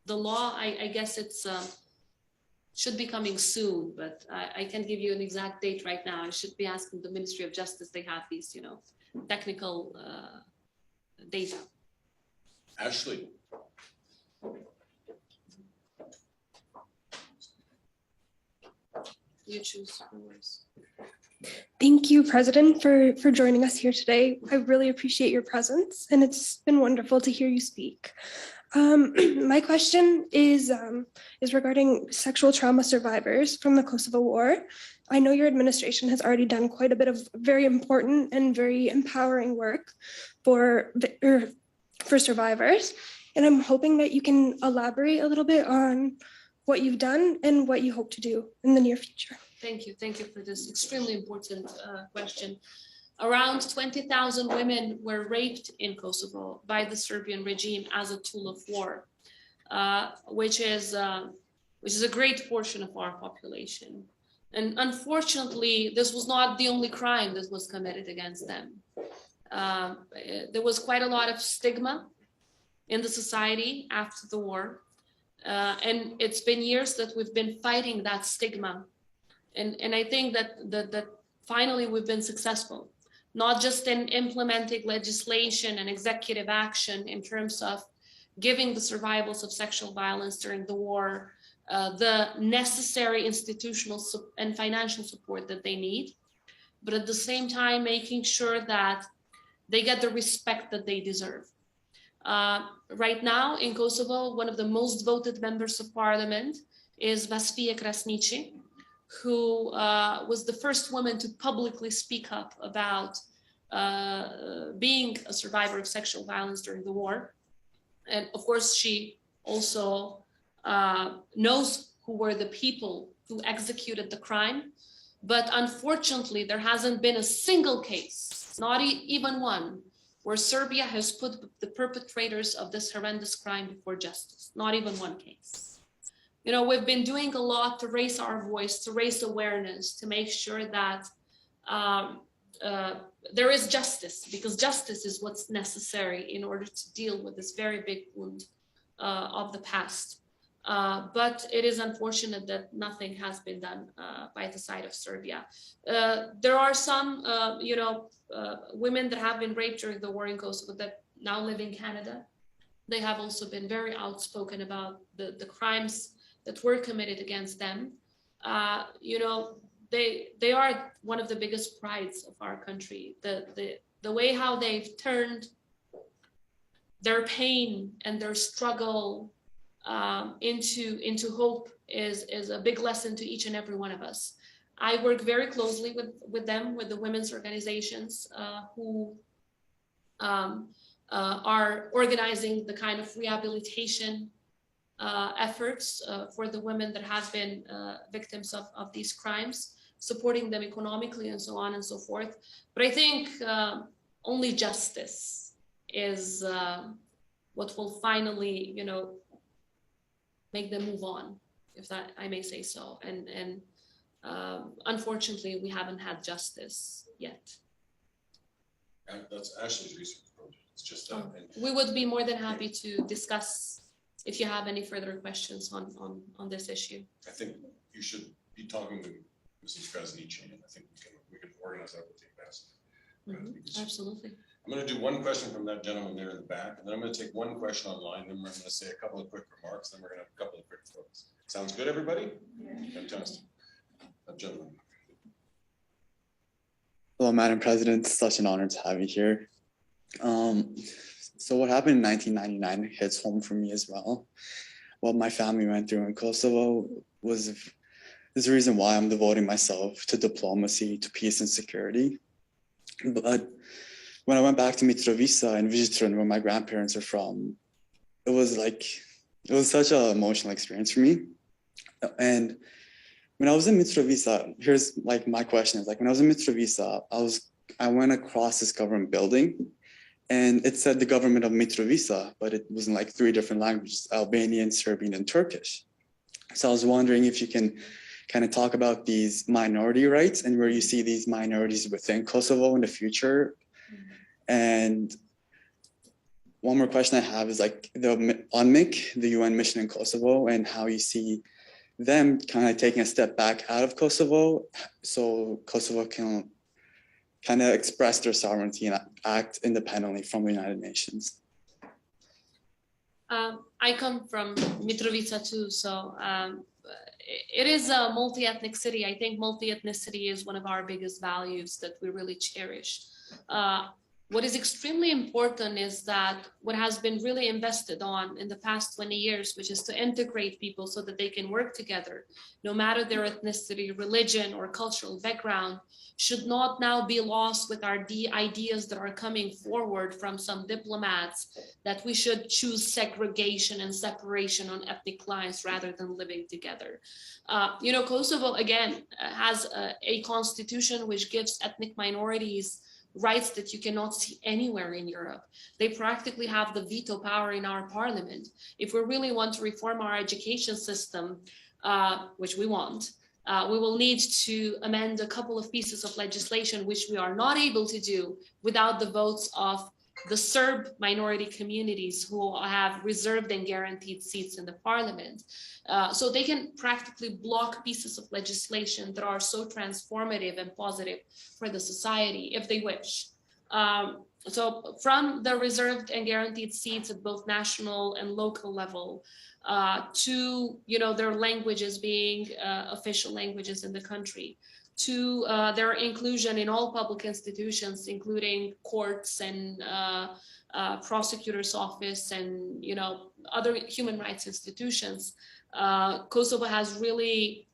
The law, I guess it's should be coming soon, but I can't give you an exact date right now. I should be asking the Ministry of Justice. They have these, technical data. Ashley. You choose yours. Thank you, President, for joining us here today. I really appreciate your presence, and it's been wonderful to hear you speak. My question is regarding sexual trauma survivors from the Kosovo War. I know your administration has already done quite a bit of very important and very empowering work for survivors, and I'm hoping that you can elaborate a little bit on what you've done and what you hope to do in the near future. Thank you for this extremely important question. Around 20,000 women were raped in Kosovo by the Serbian regime as a tool of war, which is a great portion of our population. And unfortunately, this was not the only crime that was committed against them. There was quite a lot of stigma in the society after the war. And it's been years that we've been fighting that stigma. And I think that finally we've been successful, not just in implementing legislation and executive action in terms of giving the survivors of sexual violence during the war the necessary institutional and financial support that they need, but at the same time making sure that they get the respect that they deserve. Right now in Kosovo, one of the most voted members of parliament is Vaspija Krasniqi, who was the first woman to publicly speak up about being a survivor of sexual violence during the war. And of course, she also knows who were the people who executed the crime. But unfortunately, there hasn't been a single case, not even one, where Serbia has put the perpetrators of this horrendous crime before justice. Not even one case. You know, we've been doing a lot to raise our voice, to raise awareness, to make sure that there is justice, because justice is what's necessary in order to deal with this very big wound of the past. But it is unfortunate that nothing has been done by the side of Serbia. There are some, women that have been raped during the war in Kosovo that now live in Canada. They have also been very outspoken about the crimes that were committed against them. They are one of the biggest prides of our country. The way how they've turned their pain and their struggle into hope is a big lesson to each and every one of us. I work very closely with them, with the women's organizations who are organizing the kind of rehabilitation efforts for the women that have been victims of these crimes, supporting them economically and so on and so forth. But I think only justice is what will finally, make them move on, if that I may say so. And unfortunately, we haven't had justice yet. And that's Ashley's research project. It's just we would be more than happy to discuss if you have any further questions on this issue. I think you should be talking to Mrs. Krasniqi, and I think we can organize that with the ambassador. Absolutely. I'm going to do one question from that gentleman there in the back, and then I'm going to take one question online, then we're going to say a couple of quick remarks, then we're going to have a couple of quick throws. Sounds good, everybody? Yeah. Fantastic. That gentleman. Hello, Madam President. It's such an honor to have you here. So what happened in 1999 hits home for me as well. What my family went through in Kosovo is the reason why I'm devoting myself to diplomacy, to peace and security. But when I went back to Mitrovica and Vizitron, where my grandparents are from, it was such an emotional experience for me. And when I was in Mitrovica, here's my question is when I was in Mitrovica, I went across this government building, and it said the government of Mitrovica, but it was in 3 different languages: Albanian, Serbian, and Turkish. So I was wondering if you can kind of talk about these minority rights and where you see these minorities within Kosovo in the future. And one more question I have is the UNMIC, the UN mission in Kosovo, and how you see them kind of taking a step back out of Kosovo so Kosovo can kind of express their sovereignty and act independently from the United Nations. I come from Mitrovica too, so it is a multi-ethnic city. I think multi-ethnicity is one of our biggest values that we really cherish. What is extremely important is that what has been really invested on in the past 20 years, which is to integrate people so that they can work together, no matter their ethnicity, religion, or cultural background, should not now be lost with our ideas that are coming forward from some diplomats that we should choose segregation and separation on ethnic lines rather than living together. Kosovo, again, has a constitution which gives ethnic minorities rights that you cannot see anywhere in Europe. They practically have the veto power in our parliament. If we really want to reform our education system, which we want, we will need to amend a couple of pieces of legislation, which we are not able to do without the votes of the Serb minority communities who have reserved and guaranteed seats in the parliament. So they can practically block pieces of legislation that are so transformative and positive for the society if they wish. So from the reserved and guaranteed seats at both national and local level, to their languages being official languages in the country, to their inclusion in all public institutions, including courts and prosecutor's office and other human rights institutions. Kosovo has really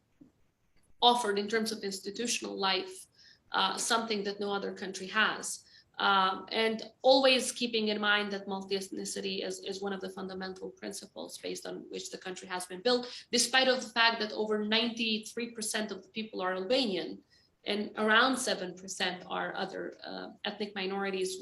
offered, in terms of institutional life, something that no other country has. And always keeping in mind that multi-ethnicity is one of the fundamental principles based on which the country has been built, despite of the fact that over 93% of the people are Albanian and around 7% are other ethnic minorities,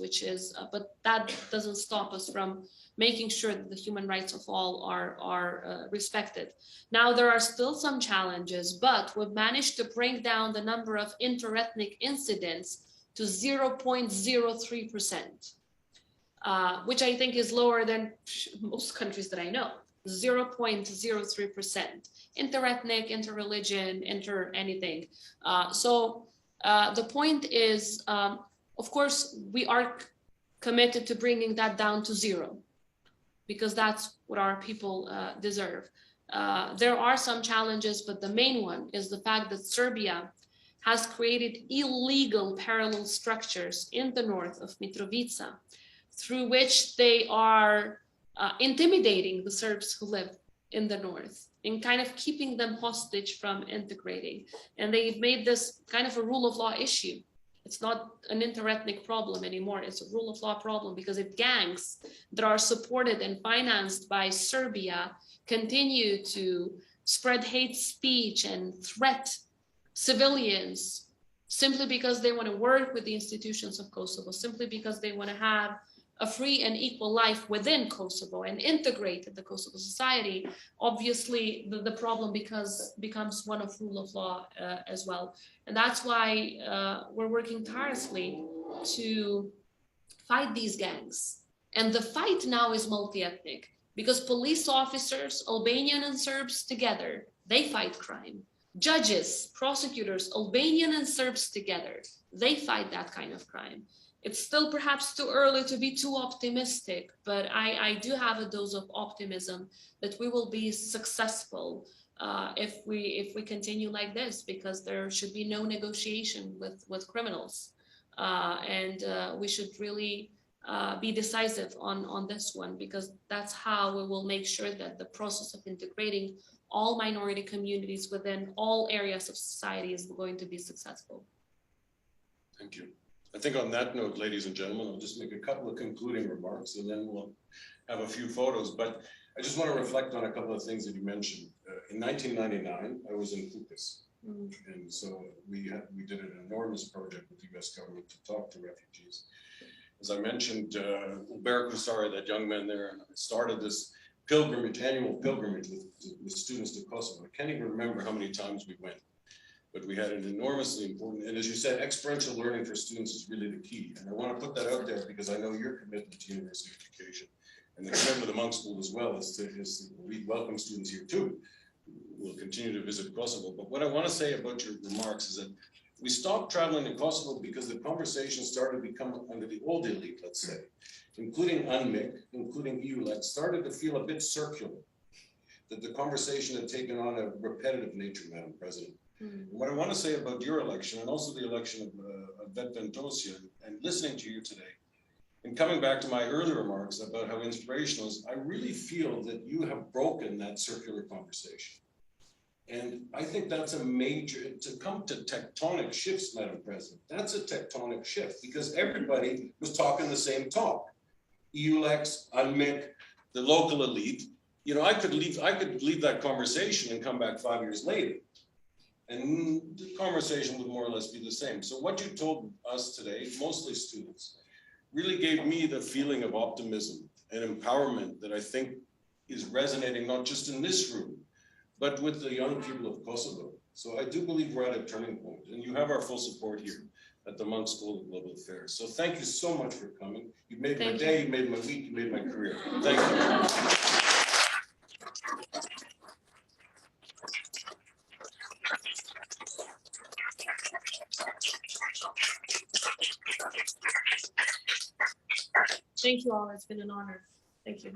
but that doesn't stop us from making sure that the human rights of all are respected. Now, there are still some challenges, but we've managed to bring down the number of inter-ethnic incidents to 0.03%, which I think is lower than most countries that I know. 0.03%, inter-ethnic, inter-religion, inter-anything. So the point is, of course, we are committed to bringing that down to zero, because that's what our people deserve. There are some challenges, but the main one is the fact that Serbia has created illegal parallel structures in the north of Mitrovica, through which they are intimidating the Serbs who live in the north and kind of keeping them hostage from integrating. And they've made this kind of a rule of law issue. It's not an inter-ethnic problem anymore. It's a rule of law problem, because if gangs that are supported and financed by Serbia continue to spread hate speech and threat civilians simply because they want to work with the institutions of Kosovo, simply because they want to have a free and equal life within Kosovo and integrate in the Kosovo society, obviously the problem becomes one of rule of law as well. And that's why we're working tirelessly to fight these gangs. And the fight now is multi-ethnic, because police officers, Albanian and Serbs together, they fight crime. Judges, prosecutors, Albanian and Serbs together, they fight that kind of crime. It's still perhaps too early to be too optimistic, but I do have a dose of optimism that we will be successful if we continue like this, because there should be no negotiation with criminals. And we should really be decisive on this one, because that's how we will make sure that the process of integrating all minority communities within all areas of society is going to be successful. Thank you. I think on that note, ladies and gentlemen, I'll just make a couple of concluding remarks and then we'll have a few photos. But I just want to reflect on a couple of things that you mentioned. In 1999, I was in Fukus. And so we did an enormous project with the US government to talk to refugees. As I mentioned, Uber Kusari, that young man there, and I started this annual pilgrimage with students to Kosovo. I can't even remember how many times we went, but we had an enormously important, and as you said, experiential learning for students is really the key. And I want to put that out there because I know your commitment to university education and the commitment of the Munk School as well is we welcome students here too. We'll continue to visit Kosovo. But what I want to say about your remarks is that we stopped traveling to Kosovo because the conversation started to become under the old elite, let's say, including UNMIC, including EULEX, started to feel a bit circular, that the conversation had taken on a repetitive nature, Madam President. What I want to say about your election and also the election of Vet Ventosia, and listening to you today, and coming back to my earlier remarks about how inspirational is, I really feel that you have broken that circular conversation. And I think that's a major, to come to tectonic shifts, Madam President, that's a tectonic shift because everybody was talking the same talk. EULEX, UNMIC, the local elite. You know, I could leave that conversation and come back 5 years later. And the conversation would more or less be the same. So what you told us today, mostly students, really gave me the feeling of optimism and empowerment that I think is resonating not just in this room, but with the young people of Kosovo. So I do believe we're at a turning point, and you have our full support here at the Munk School of Global Affairs. So thank you so much for coming. You made my day, you made my week, you made my career. Thank you. Thank you all. It's been an honor. Thank you.